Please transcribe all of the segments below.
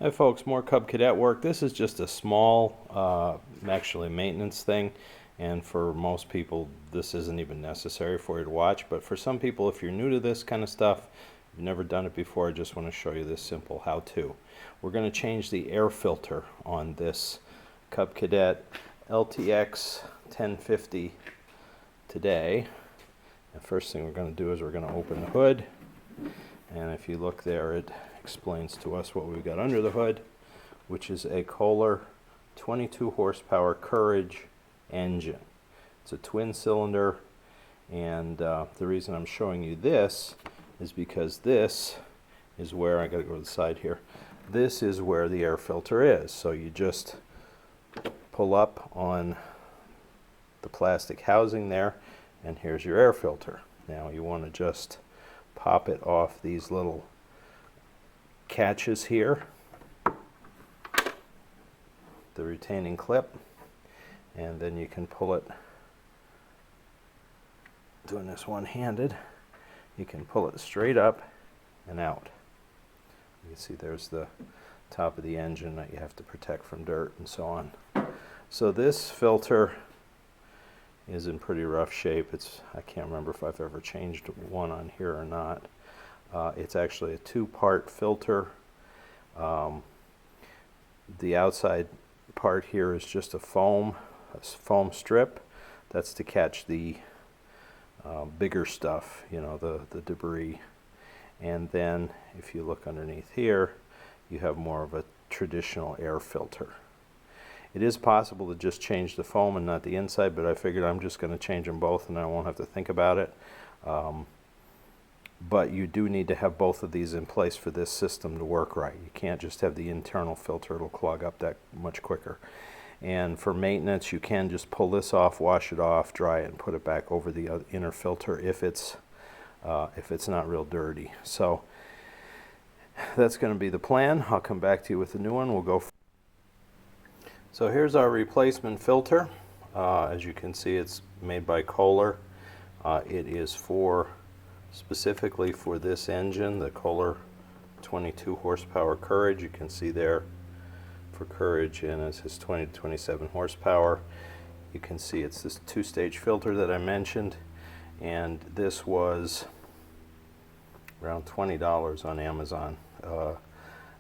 Hi folks, more Cub Cadet work. This is just a small, actually maintenance thing, and for most people this isn't even necessary for you to watch, but for some people, if you're new to this kind of stuff, you've never done it before, I just want to show you this simple how-to. We're going to change the air filter on this Cub Cadet LTX1050 today. The first thing we're going to do is we're going to open the hood, and if you look there, it explains to us what we've got under the hood, which is a Kohler 22 horsepower Courage engine. It's a twin cylinder, and the reason I'm showing you this is because this is where, I gotta go to the side here, this is where the air filter is. So you just pull up on the plastic housing there, and here's your air filter. Now you want to just pop it off these little catches here, the retaining clip, and then you can pull it, doing this one-handed, you can pull it straight up and out. You can see there's the top of the engine that you have to protect from dirt and so on. So this filter is in pretty rough shape. I can't remember if I've ever changed one on here or not. It's actually a two-part filter. The outside part here is just a foam strip. That's to catch the bigger stuff, you know, the debris. And then if you look underneath here, you have more of a traditional air filter. It is possible to just change the foam and not the inside, but I figured I'm just going to change them both and I won't have to think about it. But you do need to have both of these in place for this system to work right. You can't just have the internal filter, it'll clog up that much quicker. And for maintenance, you can just pull this off, wash it off, dry it, and put it back over the inner filter if it's not real dirty. So that's going to be the plan. I'll come back to you with a new one. We'll go. So here's our replacement filter. As you can see, it's made by Kohler. It is specifically for this engine, the Kohler 22 horsepower Courage. You can see there for Courage, and it says 20 to 27 horsepower. You can see it's this two-stage filter that I mentioned, and this was around $20 on Amazon.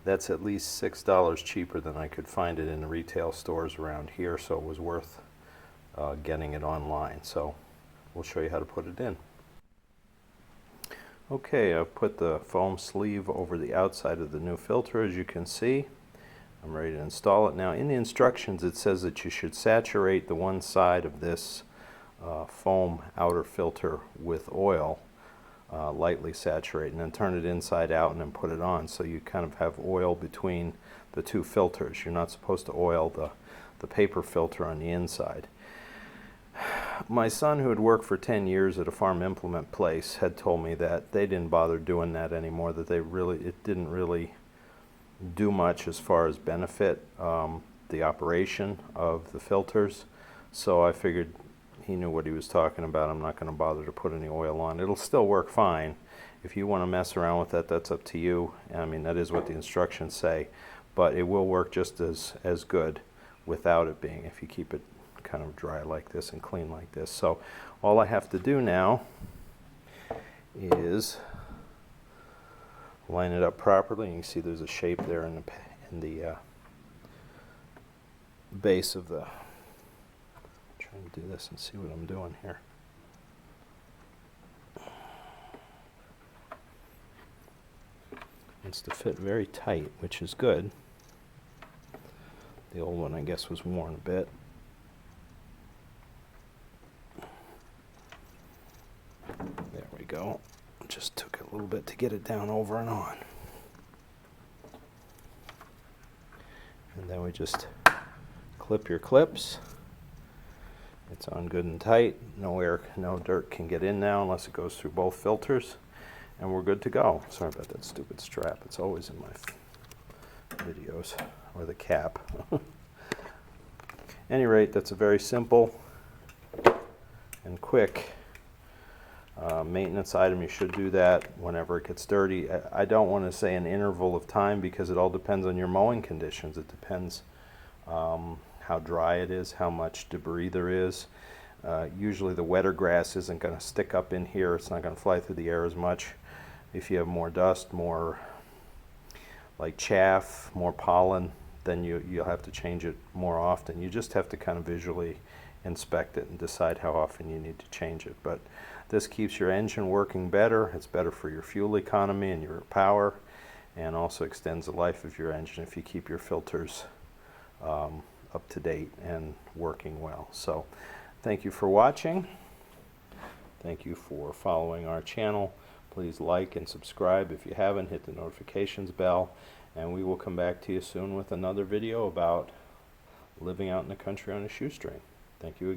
That's at least $6 cheaper than I could find it in the retail stores around here, so it was worth getting it online. So we'll show you how to put it in. Okay, I've put the foam sleeve over the outside of the new filter, as you can see. I'm ready to install it. Now in the instructions it says that you should saturate the one side of this foam outer filter with oil, lightly saturate, and then turn it inside out and then put it on, so you kind of have oil between the two filters. You're not supposed to oil the paper filter on the inside. My son, who had worked for 10 years at a farm implement place, had told me that they didn't bother doing that anymore, that it didn't really do much as far as benefit the operation of the filters. So I figured he knew what he was talking about. I'm not going to bother to put any oil on. It'll still work fine. If you want to mess around with that, that's up to you. I mean, that is what the instructions say, but it will work just as good without it being, if you keep it kind of dry like this and clean like this. So all I have to do now is line it up properly. You can see there's a shape there in the base of the, trying to do this and see what I'm doing here. It's to fit very tight, which is good. The old one, I guess, was worn a bit. There we go. Just took a little bit to get it down over and on. And then we just clip your clips. It's on good and tight. No air, no dirt can get in now unless it goes through both filters. And we're good to go. Sorry about that stupid strap. It's always in my videos. Or the cap. At any rate, that's a very simple and quick Maintenance item, you should do that whenever it gets dirty. I don't want to say an interval of time because it all depends on your mowing conditions. It depends how dry it is, how much debris there is. Usually the wetter grass isn't going to stick up in here. It's not going to fly through the air as much. If you have more dust, more like chaff, more pollen, then you'll have to change it more often. You just have to kind of visually inspect it and decide how often you need to change it. But this keeps your engine working better. It's better for your fuel economy and your power, and also extends the life of your engine if you keep your filters up to date and working well. So thank you for watching. Thank you for following our channel. Please like and subscribe if you haven't. Hit the notifications bell, and we will come back to you soon with another video about living out in the country on a shoestring. Thank you again.